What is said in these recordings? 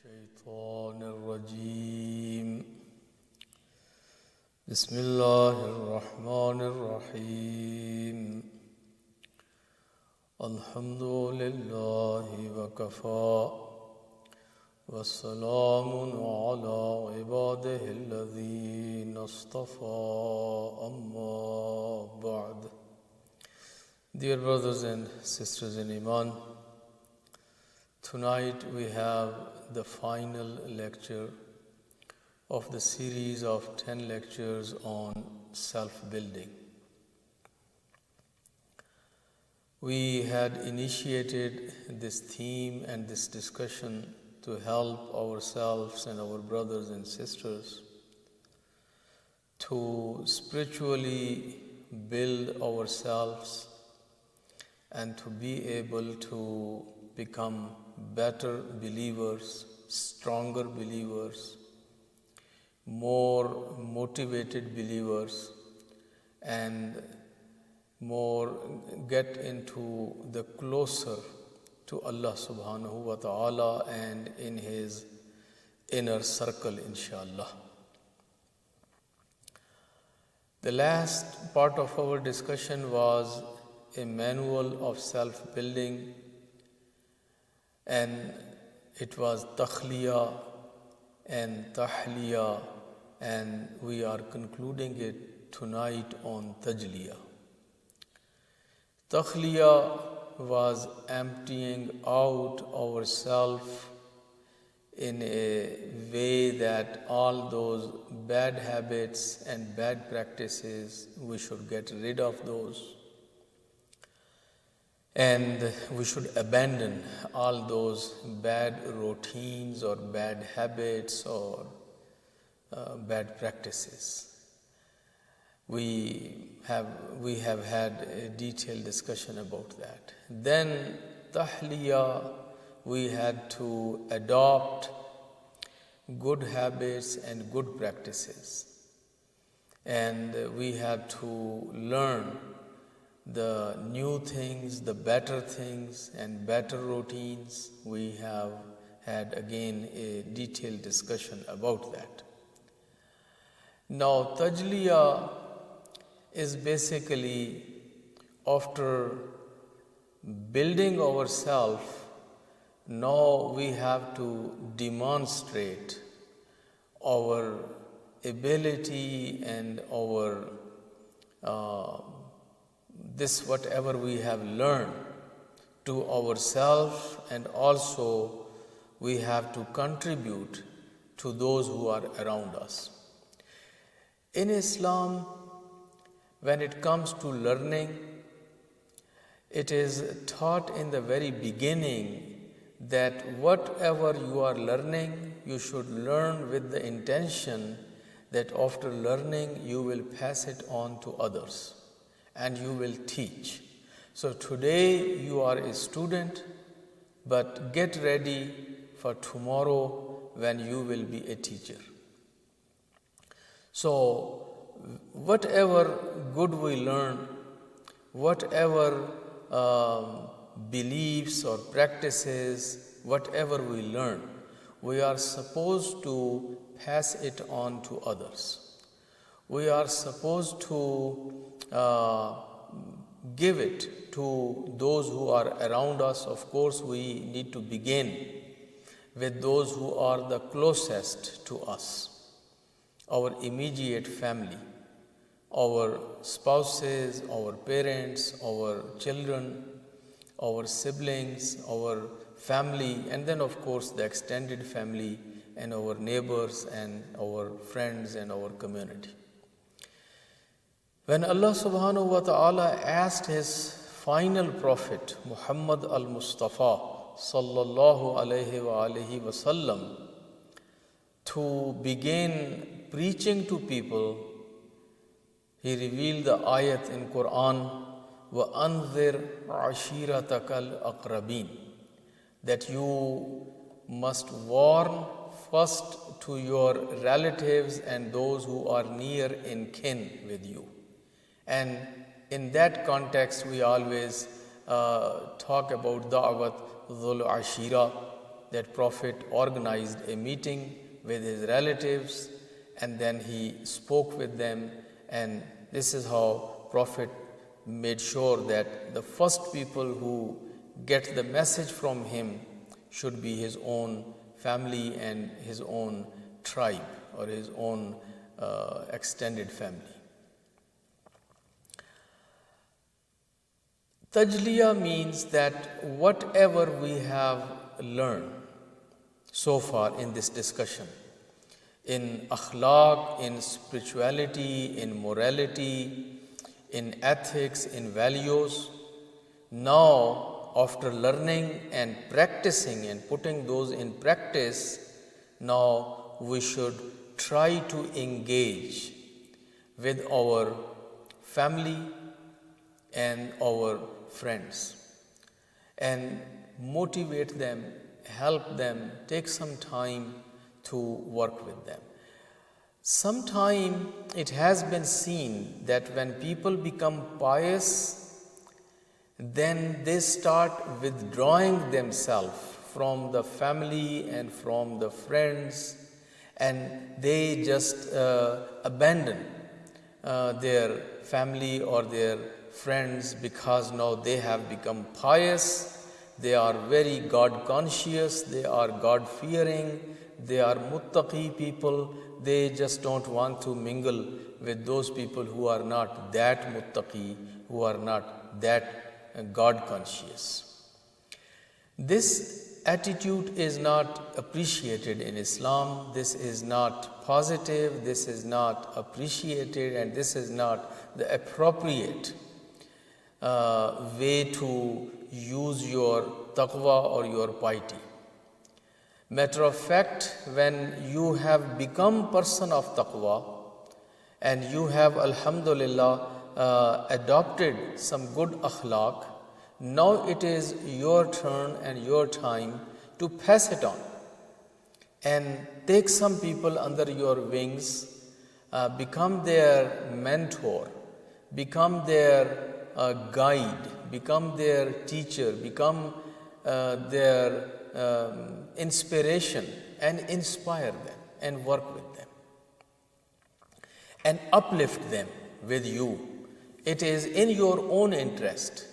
الشيطان الرجيم بسم الله الرحمن الرحيم الحمد لله وكفى والسلام على عباده الذين اصطفى أما بعد. Dear brothers and sisters in Iman, tonight we have the final lecture of the series of 10 lectures on self-building. We had initiated this theme and this discussion to help ourselves and our brothers and sisters to spiritually build ourselves and to be able to become better believers, stronger believers, more motivated believers, and more get into the closer to Allah subhanahu wa ta'ala and in His inner circle, inshallah. The last part of our discussion was a manual of self-building, and it was takhliya and tahliya, and we are concluding it tonight on tajliya. Takhliya was emptying out ourselves in a way that all those bad habits and bad practices, we should get rid of those. And we should abandon all those bad routines or bad habits or bad practices. We have had a detailed discussion about that. Then tahliya, we had to adopt good habits and good practices. And we had to learn the new things, the better things and better routines. We have had again a detailed discussion about that. Now tajliya is basically after building ourselves, now we have to demonstrate our ability and our this whatever we have learned to ourselves, and also we have to contribute to those who are around us. In Islam, when it comes to learning, it is taught in the very beginning that whatever you are learning, you should learn with the intention that after learning you will pass it on to others and you will teach. So today you are a student, but get ready for tomorrow when you will be a teacher. So whatever good we learn, whatever beliefs or practices, whatever we learn, we are supposed to pass it on to others. We are supposed to give it to those who are around us. Of course, we need to begin with those who are the closest to us, our immediate family, our spouses, our parents, our children, our siblings, our family, and then of course the extended family and our neighbors and our friends and our community. When Allah subhanahu wa ta'ala asked His final prophet, Muhammad al-Mustafa sallallahu alayhi wa alihi wa sallam, to begin preaching to people, He revealed the ayat in Quran, وَأَنذِرْ عَشِيرَتَكَ الْأَقْرَبِينَ, that you must warn first to your relatives and those who are near in kin with you. And in that context, we always talk about da'wat dhul ashira, that Prophet organized a meeting with his relatives and then he spoke with them, and this is how Prophet made sure that the first people who get the message from him should be his own family and his own tribe or his own extended family. Tajliya means that whatever we have learned so far in this discussion, in akhlaq, in spirituality, in morality, in ethics, in values, now after learning and practicing and putting those in practice, now we should try to engage with our family and our friends and motivate them, help them, take some time to work with them. Sometime it has been seen that when people become pious, then they start withdrawing themselves from the family and from the friends, and they just abandon their family or their friends because now they have become pious, they are very God conscious, they are God fearing, they are muttaqi people, they just don't want to mingle with those people who are not that muttaqi, who are not that God conscious. This attitude is not appreciated in Islam, this is not positive, this is not appreciated, and this is not the appropriate way to use your taqwa or your piety. Matter of fact, when you have become person of taqwa and you have alhamdulillah adopted some good akhlaq, now it is your turn and your time to pass it on and take some people under your wings, become their mentor, become their guide, become their teacher, become their inspiration, and inspire them and work with them and uplift them with you. It is in your own interest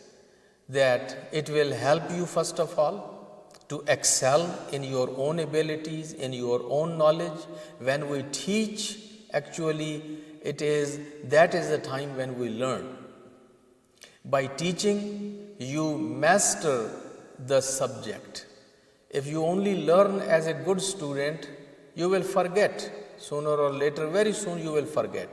that it will help you, first of all, to excel in your own abilities, in your own knowledge. When we teach, actually, that is the time when we learn. By teaching, you master the subject. If you only learn as a good student, you will forget. Sooner or later, very soon you will forget.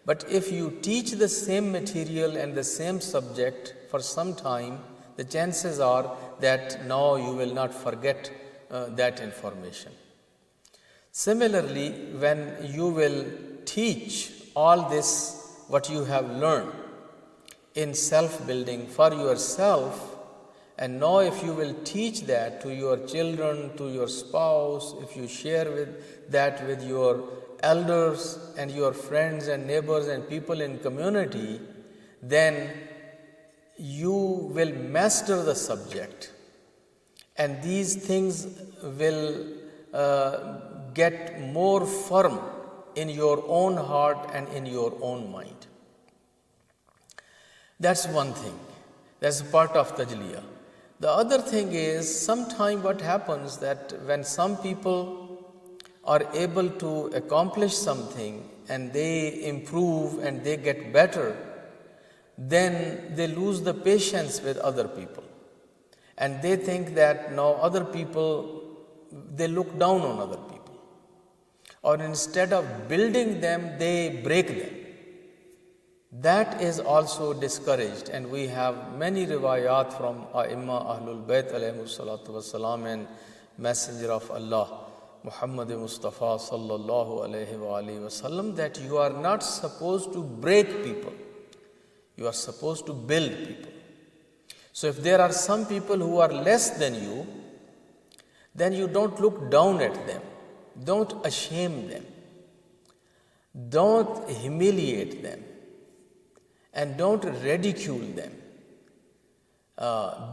But if you teach the same material and the same subject for some time, the chances are that now you will not forget that information. Similarly, when you will teach all this, what you have learned in self-building for yourself, and now if you will teach that to your children, to your spouse, if you share with your elders and your friends and neighbors and people in community, then you will master the subject, and these things will get more firm in your own heart and in your own mind. That's one thing. That's part of tajliya. The other thing is, sometimes what happens that when some people are able to accomplish something and they improve and they get better, then they lose the patience with other people. And they think that now other people, they look down on other people. Or instead of building them, they break them. That is also discouraged, and we have many riwayat from A'imma Ahlul Bayt alayhimus salatu wassalam and Messenger of Allah Muhammad Mustafa sallallahu alayhi wa alihi wasallam, that you are not supposed to break people, you are supposed to build people. So if there are some people who are less than you, then you don't look down at them, don't shame them, don't humiliate them, and don't ridicule them.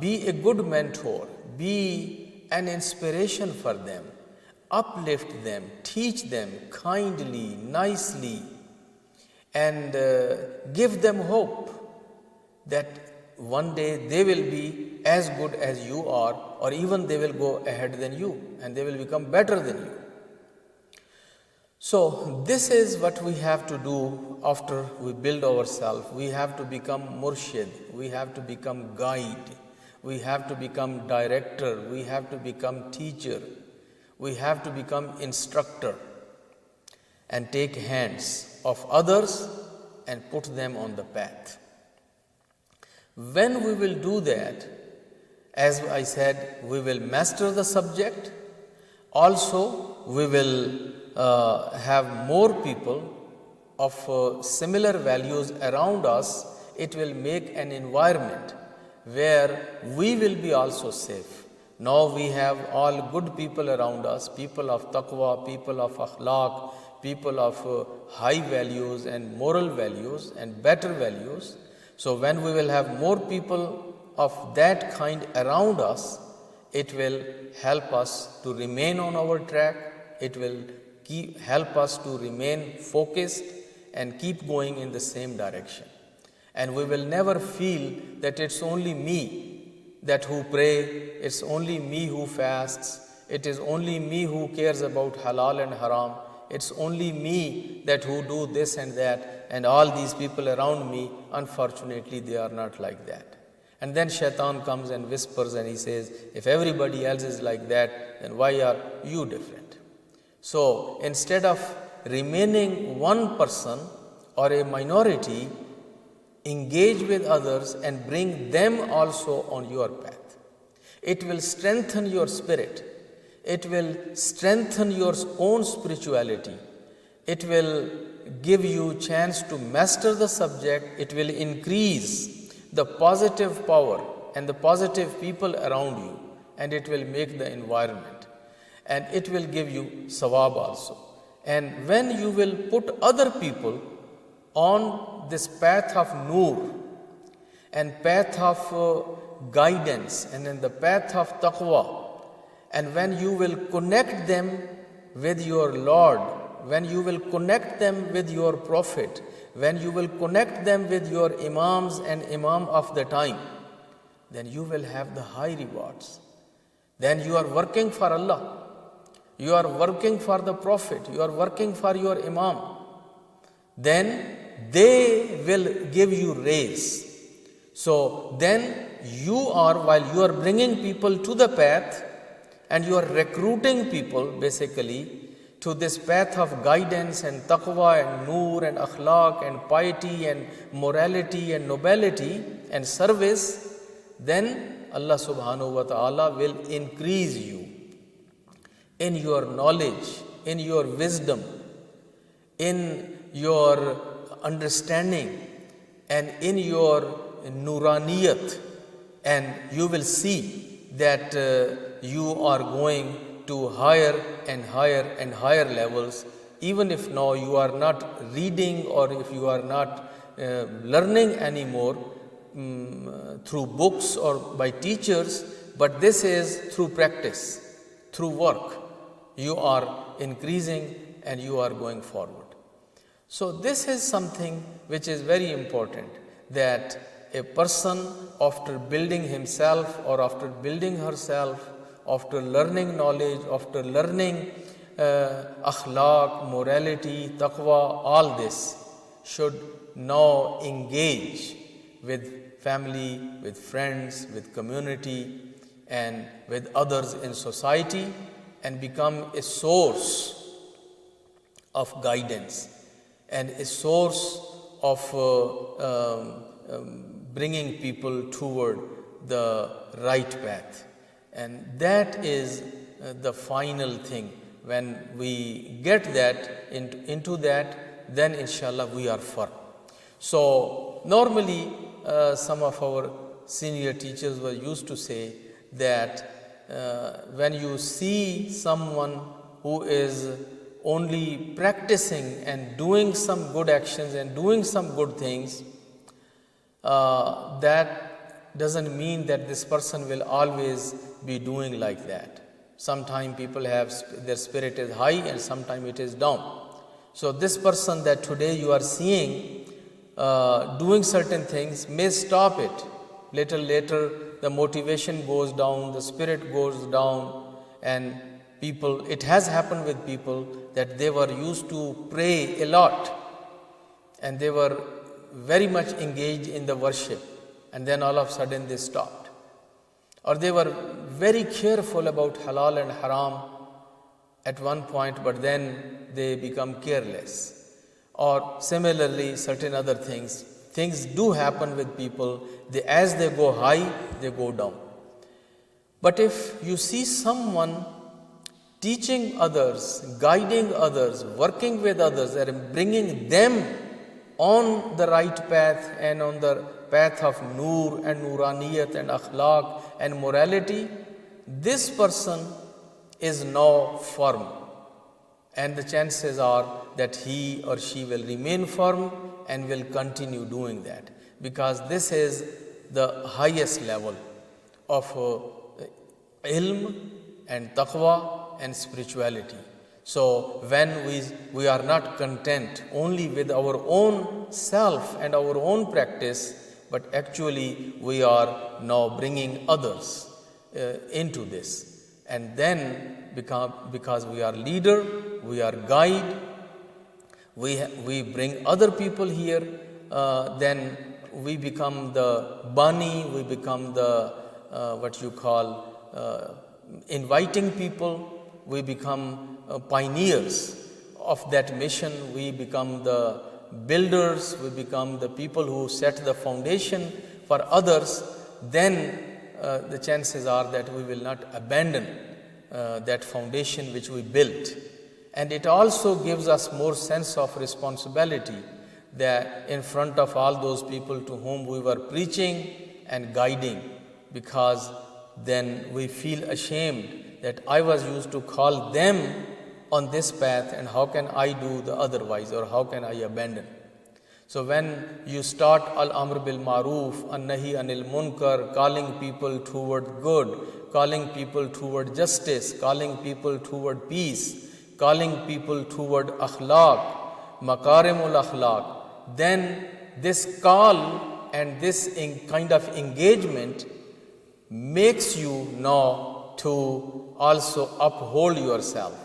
Be a good mentor, be an inspiration for them, uplift them, teach them kindly, nicely, and give them hope that one day they will be as good as you are, or even they will go ahead than you and they will become better than you. So this is what we have to do after we build ourselves. We have to become murshid, we have to become guide, we have to become director, we have to become teacher, we have to become instructor, and take hands of others and put them on the path. When we will do that, as I said, we will master the subject. Also, we will have more people of similar values around us. It will make an environment where we will be also safe. Now we have all good people around us, people of taqwa, people of akhlaq, people of high values and moral values and better values. So when we will have more people of that kind around us, it will help us to remain on our track. It will help us to remain focused and keep going in the same direction. And we will never feel that it's only me that who pray, it's only me who fasts, it is only me who cares about halal and haram, it's only me that who do this and that, and all these people around me, unfortunately, they are not like that. And then shaitan comes and whispers and he says, if everybody else is like that, then why are you different? So instead of remaining one person or a minority, engage with others and bring them also on your path. It will strengthen your spirit. It will strengthen your own spirituality. It will give you chance to master the subject. It will increase the positive power and the positive people around you, and it will make the environment, and it will give you sawab also. And when you will put other people on this path of nur and path of guidance and in the path of taqwa, and when you will connect them with your Lord, when you will connect them with your Prophet, when you will connect them with your imams and imam of the time, then you will have the high rewards. Then you are working for Allah, you are working for the Prophet, you are working for your imam. Then they will give you raise. So then you are, while you are bringing people to the path and you are recruiting people basically to this path of guidance and taqwa and nur and akhlaq and piety and morality and nobility and service, then Allah subhanahu wa ta'ala will increase you in your knowledge, in your wisdom, in your understanding, and in your nuraniyat, and you will see that you are going to higher and higher and higher levels, even if now you are not reading or if you are not learning anymore through books or by teachers, but this is through practice, through work. You are increasing and you are going forward. So this is something which is very important, that a person after building himself or after building herself, after learning knowledge, after learning akhlaq, morality, taqwa, all this should now engage with family, with friends, with community, and with others in society, and become a source of guidance and a source of bringing people toward the right path. And that is the final thing. When we get that into that, then inshallah we are firm. So normally some of our senior teachers were used to say that when you see someone who is only practicing and doing some good actions and doing some good things, that doesn't mean that this person will always be doing like that. Sometimes people have, their spirit is high and sometimes it is down. So this person that today you are seeing doing certain things may stop it. Little later, the motivation goes down, the spirit goes down, and people, it has happened with people that they were used to pray a lot and they were very much engaged in the worship, and then all of a sudden they stopped. Or they were very careful about halal and haram at one point, but then they become careless. Or similarly, certain other things. Things do happen with people. As they go high, they go down. But if you see someone teaching others, guiding others, working with others, and bringing them on the right path and on the path of Noor and Nooraniyat and Akhlaq and morality, this person is now firm. And the chances are that he or she will remain firm and will continue doing that, because this is the highest level of ilm and taqwa and spirituality. So when we are not content only with our own self and our own practice, but actually we are now bringing others into this. And then because we are leader, we are guide, we bring other people here, then we become the bani, we become the what you call inviting people, we become pioneers of that mission, we become the builders, we become the people who set the foundation for others. Then the chances are that we will not abandon that foundation which we built. And it also gives us more sense of responsibility that in front of all those people to whom we were preaching and guiding, because then we feel ashamed that I was used to call them on this path, and how can I do the otherwise, or how can I abandon? So when you start al-amr bil maroof, an-nahi anil munkar, calling people toward good, calling people toward justice, calling people toward peace, calling people toward akhlaq, makarimul akhlaq, then this call and this kind of engagement makes you now to also uphold yourself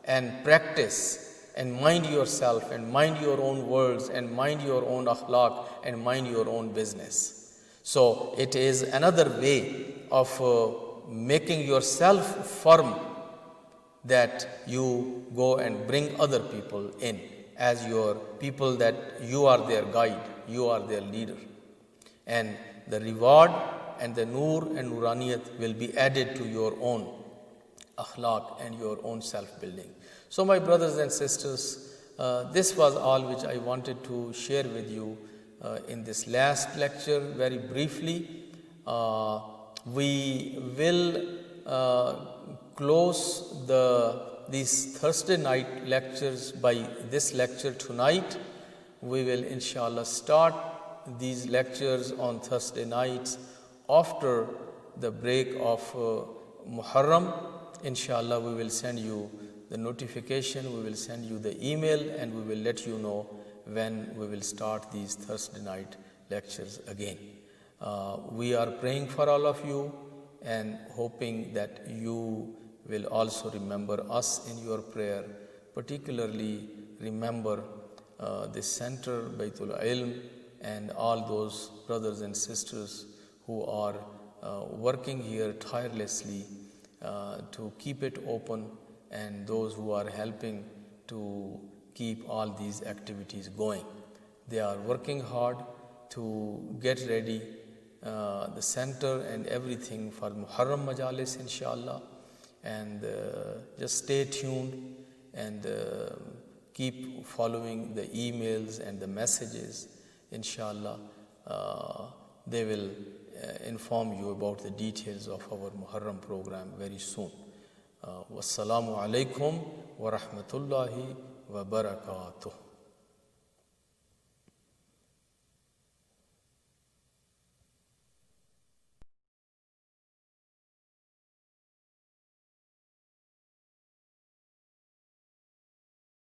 and practice and mind yourself and mind your own words and mind your own akhlaq and mind your own business. So it is another way of making yourself firm, that you go and bring other people in as your people, that you are their guide, you are their leader. And the reward and the Noor and Nooraniyat will be added to your own akhlaq and your own self-building. So my brothers and sisters, this was all which I wanted to share with you in this last lecture very briefly. We will close these Thursday night lectures by this lecture tonight. We will inshallah start these lectures on Thursday nights after the break of Muharram. Inshallah, we will send you the notification, we will send you the email, and we will let you know when we will start these Thursday night lectures again. We are praying for all of you and hoping that you will also remember us in your prayer. Particularly remember this center, Baitul Ilm, and all those brothers and sisters who are working here tirelessly to keep it open, and those who are helping to keep all these activities going. They are working hard to get ready the center and everything for Muharram Majalis, inshallah. And just stay tuned and keep following the emails and the messages. Inshallah, they will inform you about the details of our Muharram program very soon. Wassalamu alaikum wa rahmatullahi wa barakatuh.